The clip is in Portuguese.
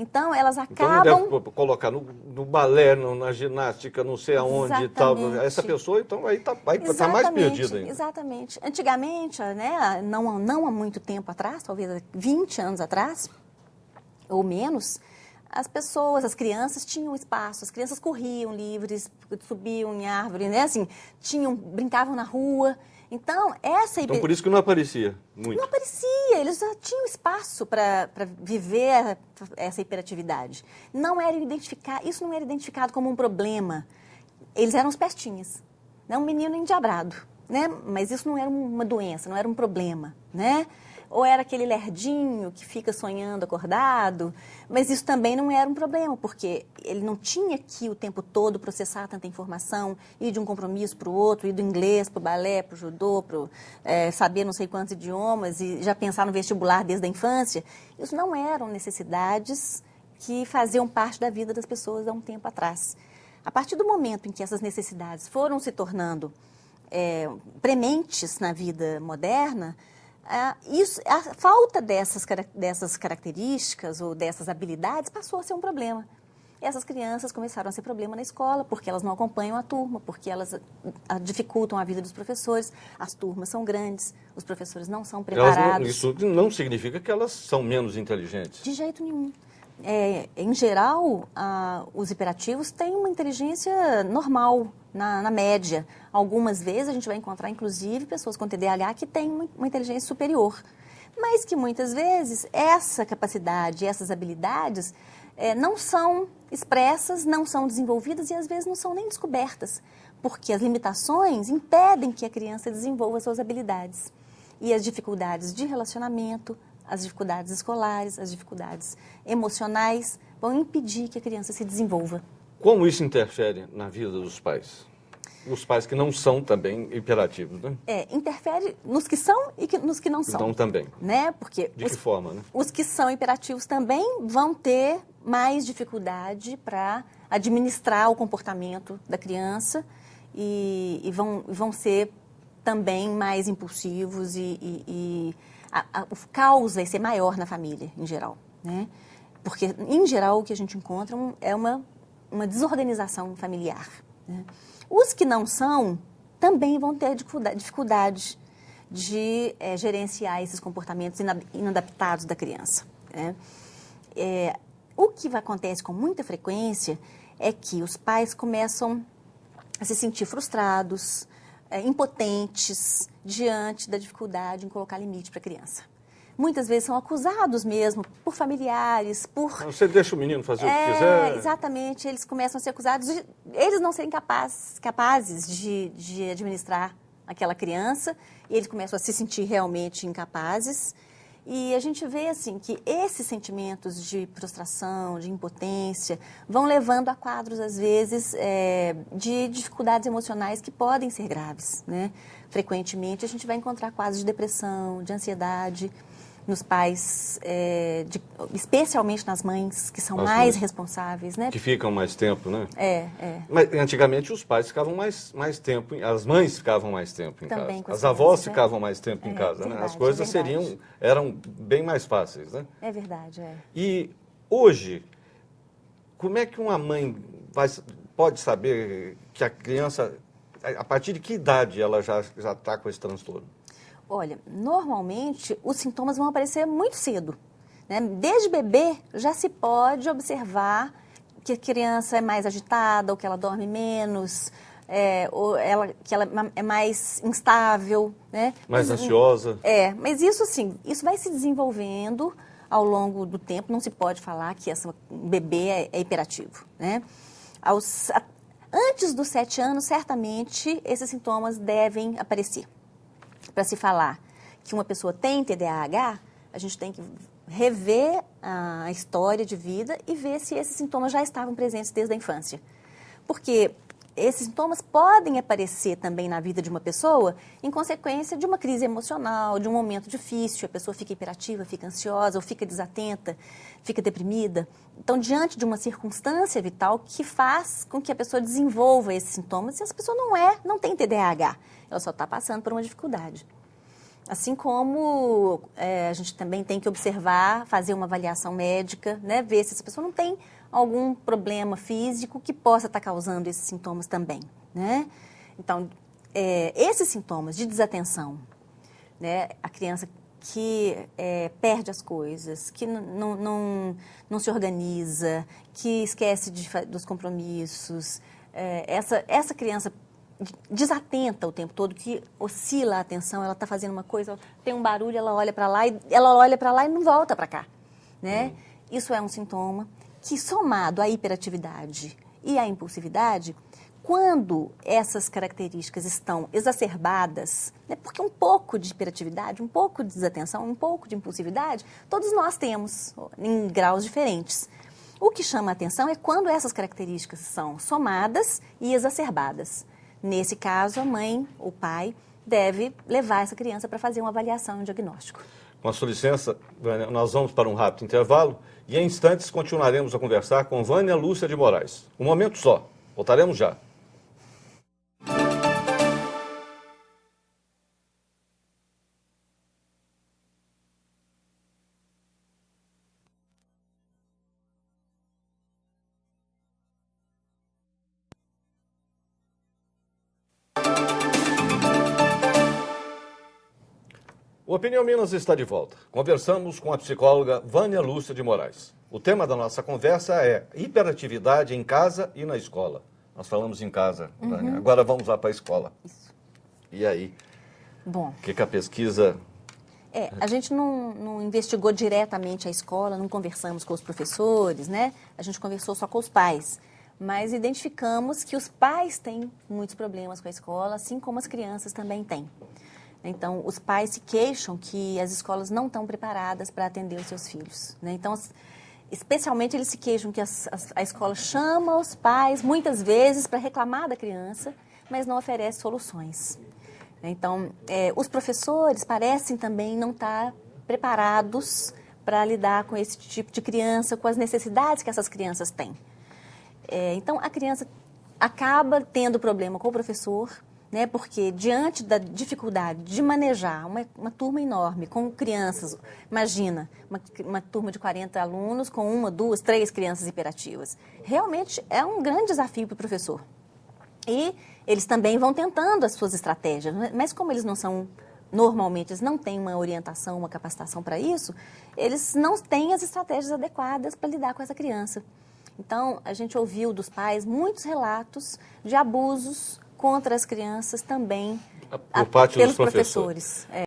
Então, elas Então acabam... não deve colocar no balé, na ginástica, não sei aonde e tal. Essa pessoa, então, aí vai estar mais perdida ainda. Exatamente. Antigamente, né, não há muito tempo atrás, talvez há 20 anos atrás, ou menos, as crianças tinham espaço, as crianças corriam livres, subiam em árvore, né, assim, brincavam na rua. Então, Então, por isso que não aparecia muito. Não aparecia, eles já tinham espaço para viver essa hiperatividade. Isso não era identificado como um problema. Eles eram os pestinhas, né? Um menino endiabrado, né? Mas isso não era uma doença, não era um problema, né? Ou era aquele lerdinho que fica sonhando acordado, mas isso também não era um problema, porque ele não tinha que o tempo todo processar tanta informação, ir de um compromisso para o outro, ir do inglês para o balé, para o judô, saber não sei quantos idiomas e já pensar no vestibular desde a infância. Isso não eram necessidades que faziam parte da vida das pessoas há um tempo atrás. A partir do momento em que essas necessidades foram se tornando prementes na vida moderna, a falta dessas características ou dessas habilidades passou a ser um problema. Essas crianças começaram a ser problema na escola, porque elas não acompanham a turma, porque elas dificultam a vida dos professores, as turmas são grandes, os professores não são preparados. Isso não significa que elas são menos inteligentes. De jeito nenhum. Em geral, os hiperativos têm uma inteligência normal, na média. Algumas vezes a gente vai encontrar, inclusive, pessoas com TDAH que têm uma inteligência superior. Mas que muitas vezes essa capacidade, essas habilidades não são expressas, não são desenvolvidas e às vezes não são nem descobertas, porque as limitações impedem que a criança desenvolva suas habilidades. E as dificuldades de relacionamento, as dificuldades escolares, as dificuldades emocionais vão impedir que a criança se desenvolva. Como isso interfere na vida dos pais? Os pais que não são também hiperativos, né? Interfere nos que são e nos que não são. Então também. Né? Porque de que forma, né? Os que são hiperativos também vão ter mais dificuldade para administrar o comportamento da criança e vão ser também mais impulsivos o caos vai ser maior na família, em geral, né? Porque, em geral, o que a gente encontra é uma desorganização familiar, né? Os que não são também vão ter dificuldade de gerenciar esses comportamentos inadaptados da criança, né? O que acontece com muita frequência é que os pais começam a se sentir frustrados, impotentes diante da dificuldade em colocar limite para a criança. Muitas vezes são acusados mesmo por familiares, Você deixa o menino fazer o que quiser? Exatamente, eles começam a ser acusados de eles não serem capazes de administrar aquela criança, e eles começam a se sentir realmente incapazes. E a gente vê assim que esses sentimentos de frustração, de impotência, vão levando a quadros, às vezes, de dificuldades emocionais que podem ser graves, né? Frequentemente, a gente vai encontrar quadros de depressão, de ansiedade nos pais, especialmente nas mães, que são mais responsáveis, né? Que ficam mais tempo, né? Mas antigamente os pais ficavam mais tempo, as mães ficavam mais tempo em também casa. As avós ficavam mais tempo em casa, verdade, né? As coisas eram bem mais fáceis, né? É verdade, E hoje, como é que uma mãe pode saber que a criança, a partir de que idade ela já está com esse transtorno? Olha, normalmente os sintomas vão aparecer muito cedo, né? Desde bebê já se pode observar que a criança é mais agitada, ou que ela dorme menos, que ela é mais instável, né? Mais ansiosa. Mas isso assim, isso vai se desenvolvendo ao longo do tempo. Não se pode falar que um bebê é hiperativo, né? Antes dos 7 anos, certamente, esses sintomas devem aparecer. Para se falar que uma pessoa tem TDAH, a gente tem que rever a história de vida e ver se esses sintomas já estavam presentes desde a infância. Porque esses sintomas podem aparecer também na vida de uma pessoa em consequência de uma crise emocional, de um momento difícil, a pessoa fica hiperativa, fica ansiosa, ou fica desatenta, fica deprimida. Então, diante de uma circunstância vital que faz com que a pessoa desenvolva esses sintomas, e essa pessoa não tem TDAH, ela só está passando por uma dificuldade. Assim como a gente também tem que observar, fazer uma avaliação médica, né? Ver se essa pessoa não tem algum problema físico que possa estar causando esses sintomas também, né? Então, esses sintomas de desatenção, né? A criança que perde as coisas, que não se organiza, que esquece dos compromissos, essa criança desatenta o tempo todo, que oscila a atenção, ela está fazendo uma coisa, tem um barulho, ela olha para lá e não volta para cá, né? Isso é um sintoma que, somado à hiperatividade e à impulsividade, quando essas características estão exacerbadas, né, porque um pouco de hiperatividade, um pouco de desatenção, um pouco de impulsividade, todos nós temos em graus diferentes. O que chama a atenção é quando essas características são somadas e exacerbadas. Nesse caso, a mãe, o pai, deve levar essa criança para fazer uma avaliação e um diagnóstico. Com a sua licença, Vânia, nós vamos para um rápido intervalo e em instantes continuaremos a conversar com Vânia Lúcia de Moraes. Um momento só, voltaremos já. O Opinião Minas está de volta. Conversamos com a psicóloga Vânia Lúcia de Moraes. O tema da nossa conversa é hiperatividade em casa e na escola. Nós falamos em casa, Vânia. Agora vamos lá para a escola. Isso. E aí? Bom, O que a pesquisa... a gente não investigou diretamente a escola, não conversamos com os professores, né? A gente conversou só com os pais. Mas identificamos que os pais têm muitos problemas com a escola, assim como as crianças também têm. Então, os pais se queixam que as escolas não estão preparadas para atender os seus filhos, né? Então, especialmente eles se queixam que a escola chama os pais, muitas vezes, para reclamar da criança, mas não oferece soluções. Então, os professores parecem também não estar preparados para lidar com esse tipo de criança, com as necessidades que essas crianças têm. Então, a criança acaba tendo problema com o professor, né? Porque diante da dificuldade de manejar uma turma enorme com crianças, imagina, uma turma de 40 alunos com 1, 2, 3 crianças hiperativas. Realmente é um grande desafio para o professor. E eles também vão tentando as suas estratégias, mas como eles normalmente eles não têm uma orientação, uma capacitação para isso, eles não têm as estratégias adequadas para lidar com essa criança. Então, a gente ouviu dos pais muitos relatos de abusos contra as crianças também Por parte pelos dos professores. professores.